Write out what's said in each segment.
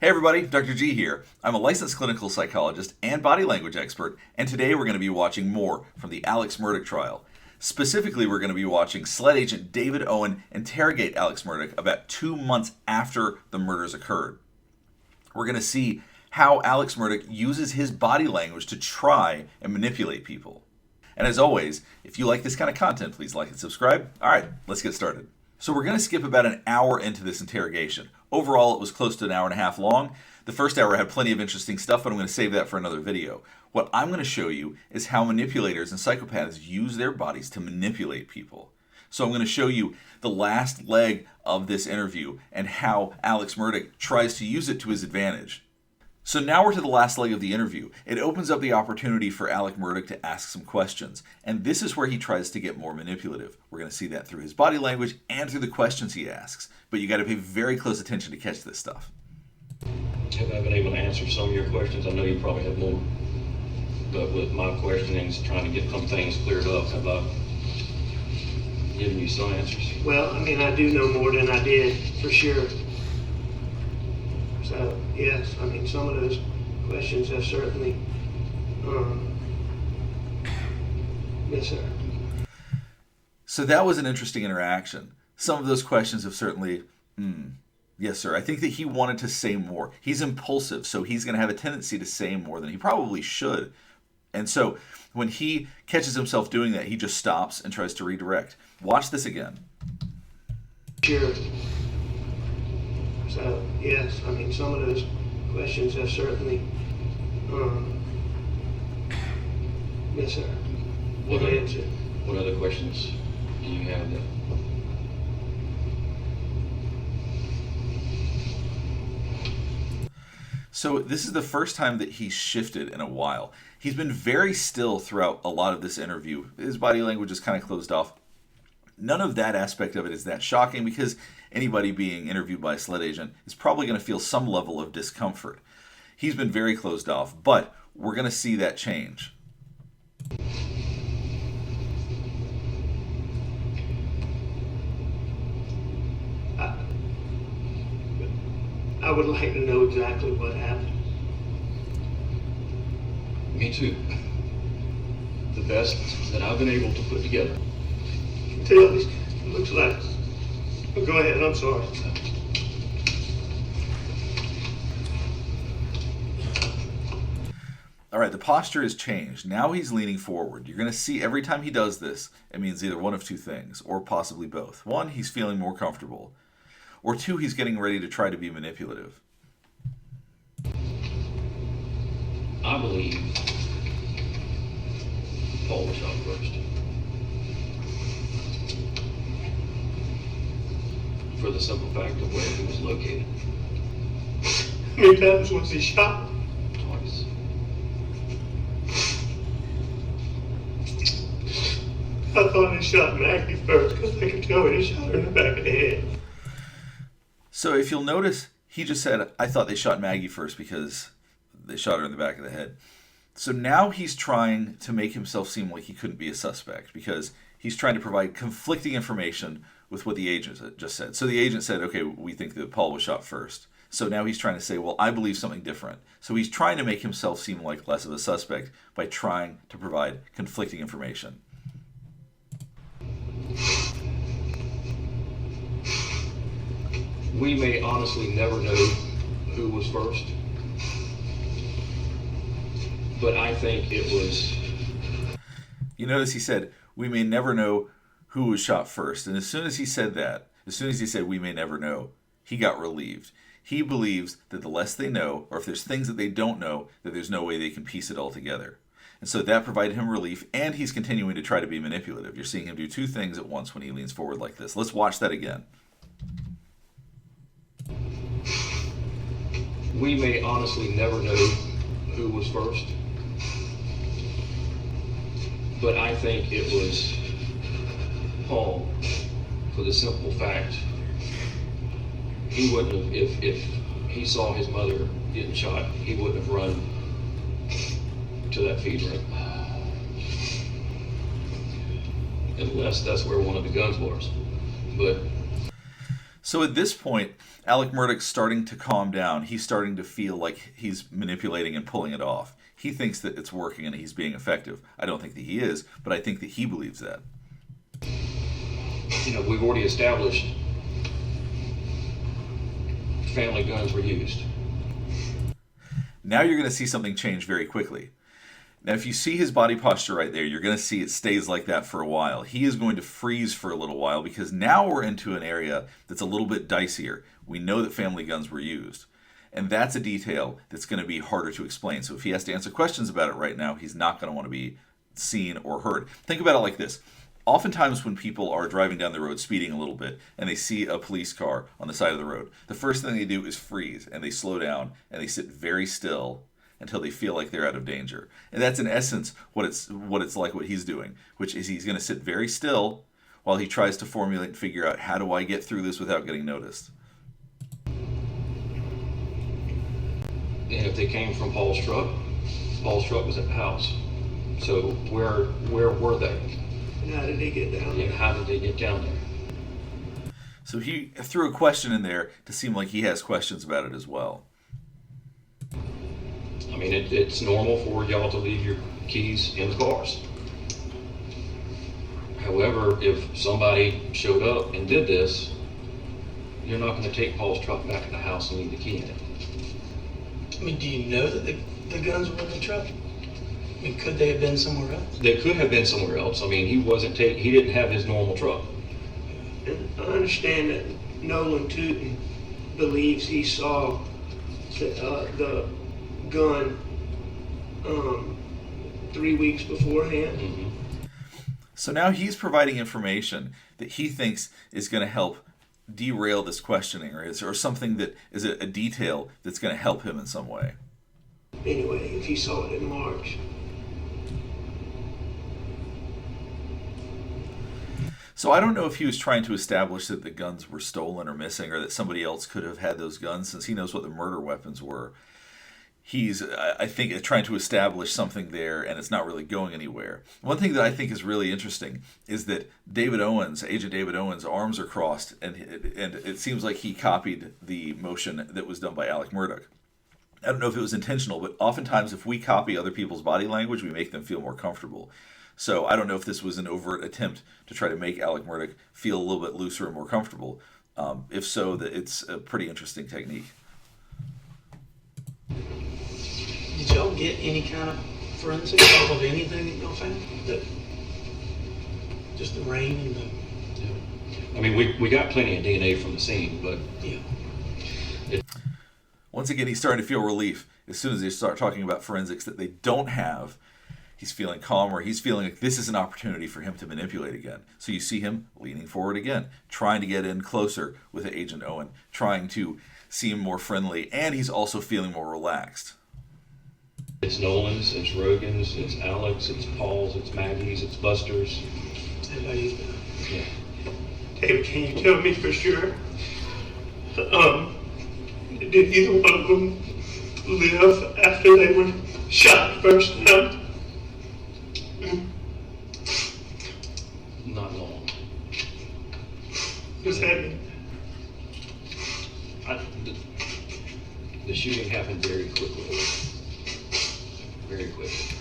Hey everybody, Dr. G here. I'm a licensed clinical psychologist and body language expert, and today we're going to be watching more from the Alex Murdaugh trial. Specifically, we're going to be watching SLED Agent David Owen interrogate Alex Murdaugh about 2 months after the murders occurred. We're going to see how Alex Murdaugh uses his body language to try and manipulate people. And as always, if you like this kind of content, please like and subscribe. All right, let's get started. So we're going to skip about an hour into this interrogation. Overall, it was close to an hour and a half long. The first hour had plenty of interesting stuff, but I'm going to save that for another video. What I'm going to show you is how manipulators and psychopaths use their bodies to manipulate people. So I'm going to show you the last leg of this interview and how Alex Murdaugh tries to use it to his advantage. So now we're to the last leg of the interview. It opens up the opportunity for Alex Murdaugh to ask some questions. And this is where he tries to get more manipulative. We're going to see that through his body language and through the questions he asks. But you got to pay very close attention to catch this stuff. Have I been able to answer some of your questions? I know you probably have more. But with my questionings, trying to get some things cleared up, have I given you some answers? Well, I mean, I do know more than I did, for sure. So, yes, I mean, some of those questions have certainly, yes, sir. So that was an interesting interaction. Some of those questions have certainly, yes, sir. I think that he wanted to say more. He's impulsive, so he's going to have a tendency to say more than he probably should. And so when he catches himself doing that, he just stops and tries to redirect. Watch this again. Sure. So, yes, I mean, some of those questions have certainly, yes, sir. What other questions do you have that? So this is the first time that he's shifted in a while. He's been very still throughout a lot of this interview. His body language is kind of closed off. None of that aspect of it is that shocking because anybody being interviewed by a SLED agent is probably going to feel some level of discomfort. He's been very closed off, but we're going to see that change. I would like to know exactly what happened. Me too. The best that I've been able to put together. Tell me, it looks like, go ahead, I'm sorry. All right, the posture has changed. Now he's leaning forward. You're going to see every time he does this, it means either one of two things, or possibly both. One, he's feeling more comfortable. Or two, he's getting ready to try to be manipulative. I believe Paul was shot first. For the simple fact of where he was located. How many times was he shot? Twice. I thought he shot Maggie first because I could tell he shot her in the back of the head. So if you'll notice, he just said, I thought they shot Maggie first because they shot her in the back of the head. So now he's trying to make himself seem like he couldn't be a suspect because he's trying to provide conflicting information with what the agent just said. So the agent said, okay, we think that Paul was shot first. So now he's trying to say, well, I believe something different. So he's trying to make himself seem like less of a suspect by trying to provide conflicting information. We may honestly never know who was first, but I think it was... You notice he said, we may never know who was shot first. And as soon as he said that, as soon as he said we may never know, he got relieved. He believes that the less they know, or if there's things that they don't know, that there's no way they can piece it all together. And so that provided him relief, and he's continuing to try to be manipulative. You're seeing him do two things at once when he leans forward like this. Let's watch that again. We may honestly never know who was first, but I think it was Paul, for the simple fact he wouldn't have, if he saw his mother getting shot, he wouldn't have run to that feed ring. Unless that's where one of the guns was. But so at this point, Alec Murdaugh's starting to calm down. He's starting to feel like he's manipulating and pulling it off. He thinks that it's working and he's being effective. I don't think that he is, but I think that he believes that. We've already established family guns were used. Now you're going to see something change very quickly. Now, if you see his body posture right there, you're going to see it stays like that for a while. He is going to freeze for a little while because now we're into an area that's a little bit dicier. We know that family guns were used. And that's a detail that's going to be harder to explain. So if he has to answer questions about it right now, he's not going to want to be seen or heard. Think about it like this. Oftentimes when people are driving down the road speeding a little bit and they see a police car on the side of the road, the first thing they do is freeze and they slow down and they sit very still until they feel like they're out of danger. And that's in essence what it's like what he's doing, which is he's going to sit very still while he tries to formulate and figure out, how do I get through this without getting noticed? And if they came from Paul's truck was at the house. So where were they? And how did they get down there? And how did they get down there? So he threw a question in there to seem like he has questions about it as well. I mean, it's normal for y'all to leave your keys in the cars. However, if somebody showed up and did this, you're not going to take Paul's truck back to the house and leave the key in it. I mean, do you know that the guns were in the truck? I mean, could they have been somewhere else? They could have been somewhere else. I mean, he didn't have his normal truck. And I understand that Nolan Tootin believes he saw the gun 3 weeks beforehand. Mm-hmm. So now he's providing information that he thinks is going to help derail this questioning, or something that is a detail that's going to help him in some way. Anyway, if he saw it in March. So I don't know if he was trying to establish that the guns were stolen or missing, or that somebody else could have had those guns, since he knows what the murder weapons were. He's, I think, trying to establish something there, and it's not really going anywhere. One thing that I think is really interesting is that Agent David Owen's arms are crossed, and it seems like he copied the motion that was done by Alex Murdaugh. I don't know if it was intentional, but oftentimes if we copy other people's body language, we make them feel more comfortable. So I don't know if this was an overt attempt to try to make Alex Murdaugh feel a little bit looser and more comfortable. If so, that it's a pretty interesting technique. Did y'all get any kind of forensic off of anything that y'all found? Just the rain and the... Yeah. I mean, we got plenty of DNA from the scene, but... Yeah. Once again, he's starting to feel relief. As soon as they start talking about forensics that they don't have, he's feeling calmer. He's feeling like this is an opportunity for him to manipulate again. So you see him leaning forward again, trying to get in closer with Agent Owen, trying to seem more friendly, and he's also feeling more relaxed. It's Nolan's, it's Rogan's, it's Alex, it's Paul's, it's Maggie's, it's Buster's. Everybody's... Yeah. David, can you tell me for sure? Did either one of them live after they were shot the first time? Not long. What's happening? The shooting happened very quickly. Very quickly.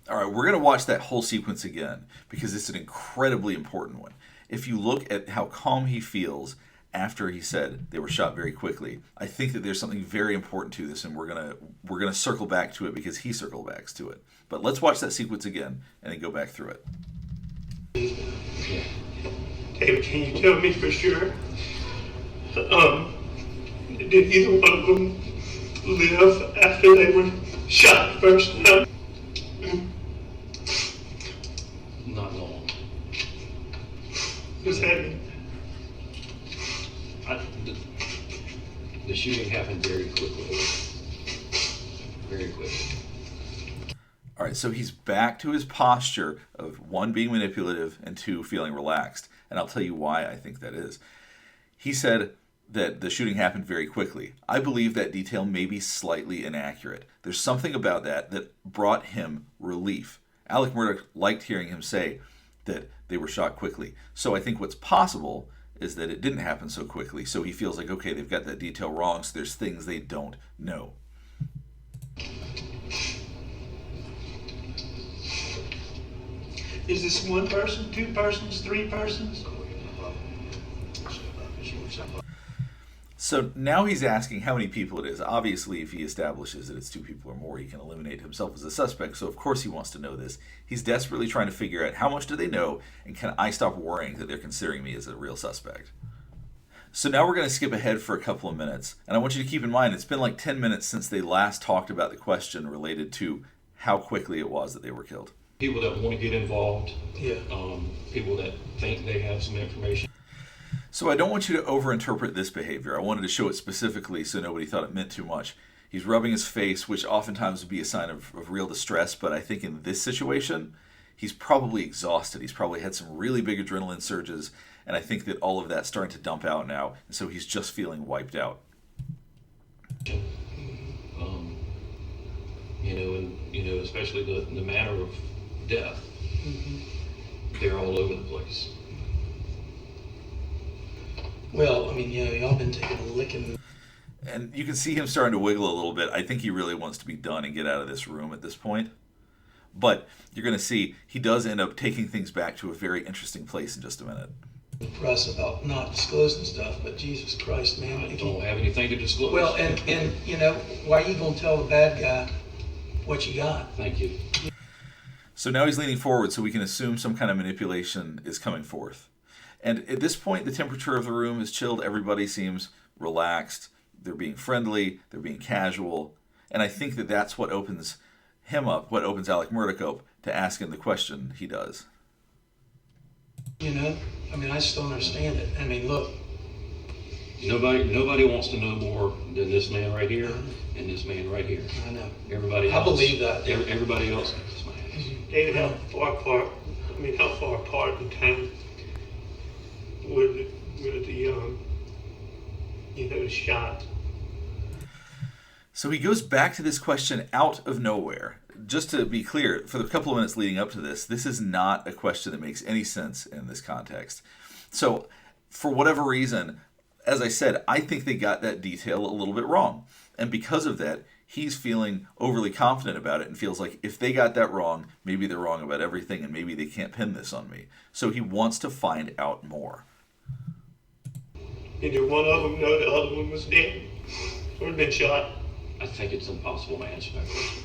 All right, we're going to watch that whole sequence again because it's an incredibly important one. If you look at how calm he feels after he said they were shot very quickly, I think that there's something very important to this, and we're gonna circle back to it because he circled back to it. But let's watch that sequence again and then go back through it. Yeah. David, can you tell me for sure? Did either one of them live after they were shot the first time? Not long. What's happening? The shooting happened very quickly. Very quickly. All right, so he's back to his posture of one, being manipulative, and two, feeling relaxed. And I'll tell you why I think that is. He said that the shooting happened very quickly. I believe that detail may be slightly inaccurate. There's something about that brought him relief. Alex Murdaugh liked hearing him say that they were shot quickly. So I think what's possible is that it didn't happen so quickly. So he feels like, okay, they've got that detail wrong, so there's things they don't know. Is this one person, two persons, three persons? So now he's asking how many people it is. Obviously, if he establishes that it's 2 people or more, he can eliminate himself as a suspect. So of course he wants to know this. He's desperately trying to figure out how much do they know, and can I stop worrying that they're considering me as a real suspect? So now we're going to skip ahead for a couple of minutes. And I want you to keep in mind, it's been like 10 minutes since they last talked about the question related to how quickly it was that they were killed. People that want to get involved, Yeah. people that think they have some information. So I don't want you to overinterpret this behavior. I wanted to show it specifically so nobody thought it meant too much. He's rubbing his face, which oftentimes would be a sign of real distress, but I think in this situation, he's probably exhausted. He's probably had some really big adrenaline surges, and I think that all of that's starting to dump out now, and so he's just feeling wiped out. Especially the manner of death. They're all over the place. Well, I mean, y'all been taking a licking. And you can see him starting to wiggle a little bit. I think he really wants to be done and get out of this room at this point. But you're going to see he does end up taking things back to a very interesting place in just a minute. Press about not disclosing stuff, but Jesus Christ, man. I don't have anything to disclose. Well, and why are you going to tell the bad guy what you got? Thank you. So now he's leaning forward so we can assume some kind of manipulation is coming forth. And at this point, the temperature of the room is chilled. Everybody seems relaxed. They're being friendly. They're being casual. And I think that that's what opens him up, what opens Alex Murdaugh up to ask him the question he does. I just don't understand it. I mean, look. Nobody wants to know more than this man right here and this man right here. I know. Everybody I else. believe that. Everybody else. David, how far apart in time were the shot? So he goes back to this question out of nowhere. Just to be clear, for the couple of minutes leading up to this is not a question that makes any sense in this context. So for whatever reason, as I said, I think they got that detail a little bit wrong. And because of that, he's feeling overly confident about it and feels like if they got that wrong, maybe they're wrong about everything and maybe they can't pin this on me. So he wants to find out more. And did one of them know the other one was dead or had been shot? I think it's impossible to answer that question.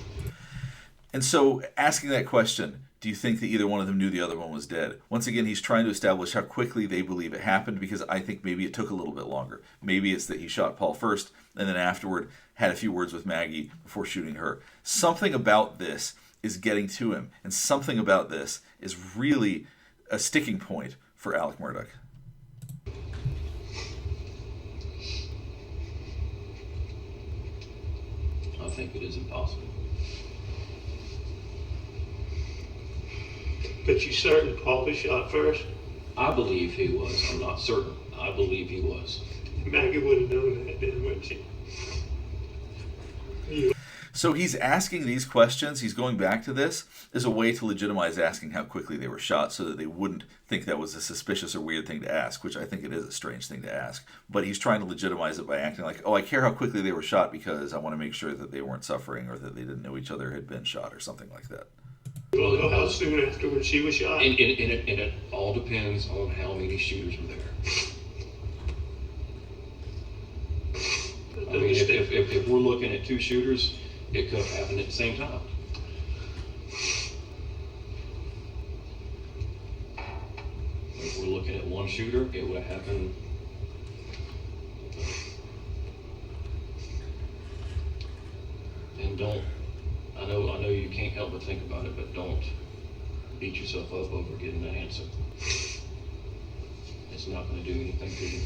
And so asking that question, do you think that either one of them knew the other one was dead? Once again, he's trying to establish how quickly they believe it happened, because I think maybe it took a little bit longer. Maybe it's that he shot Paul first and then afterward had a few words with Maggie before shooting her. Something about this is getting to him, and something about this is really a sticking point for Alex Murdaugh. I think it is impossible. But you certain Paul was shot first? I believe he was. I'm not certain. I believe he was. Maggie would have known that then, wouldn't she? So he's asking these questions, he's going back to this as a way to legitimize asking how quickly they were shot so that they wouldn't think that was a suspicious or weird thing to ask, which I think it is a strange thing to ask. But he's trying to legitimize it by acting like, oh, I care how quickly they were shot because I want to make sure that they weren't suffering or that they didn't know each other had been shot or something like that. Well, how soon afterwards she was shot? And it all depends on how many shooters were there. I mean, if we're looking at 2 shooters, it could have happened at the same time. If we're looking at 1 shooter, it would have happened. And I know you can't help but think about it, but don't beat yourself up over getting an answer. It's not going to do anything to you.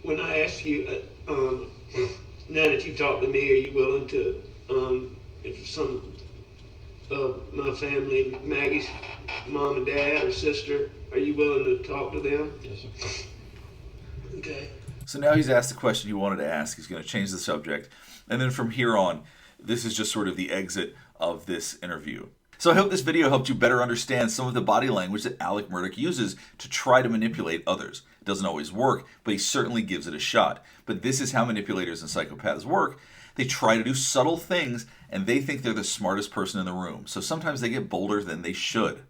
When I asked you, now that you talked to me, are you willing to, if some of my family, Maggie's mom and dad or sister, are you willing to talk to them? Yes, sir. Okay. So now he's asked the question he wanted to ask. He's going to change the subject. And then from here on, this is just sort of the exit of this interview. So I hope this video helped you better understand some of the body language that Alex Murdaugh uses to try to manipulate others. It doesn't always work, but he certainly gives it a shot. But this is how manipulators and psychopaths work. They try to do subtle things, and they think they're the smartest person in the room. So sometimes they get bolder than they should.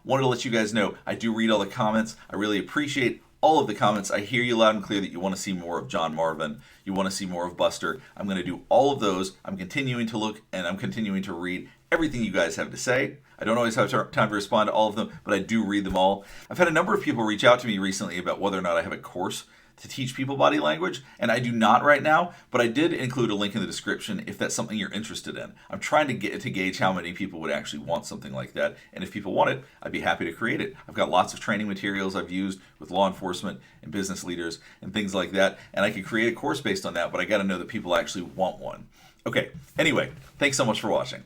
Wanted to let you guys know, I do read all the comments. I really appreciate all of the comments. I hear you loud and clear that you want to see more of John Marvin. You want to see more of Buster. I'm going to do all of those. I'm continuing to look and I'm continuing to read everything you guys have to say. I don't always have time to respond to all of them, but I do read them all. I've had a number of people reach out to me recently about whether or not I have a course to teach people body language, and I do not right now, but I did include a link in the description if that's something you're interested in. I'm trying to gauge how many people would actually want something like that, and if people want it, I'd be happy to create it. I've got lots of training materials I've used with law enforcement and business leaders and things like that, and I could create a course based on that, but I got to know that people actually want one. Okay, anyway, thanks so much for watching.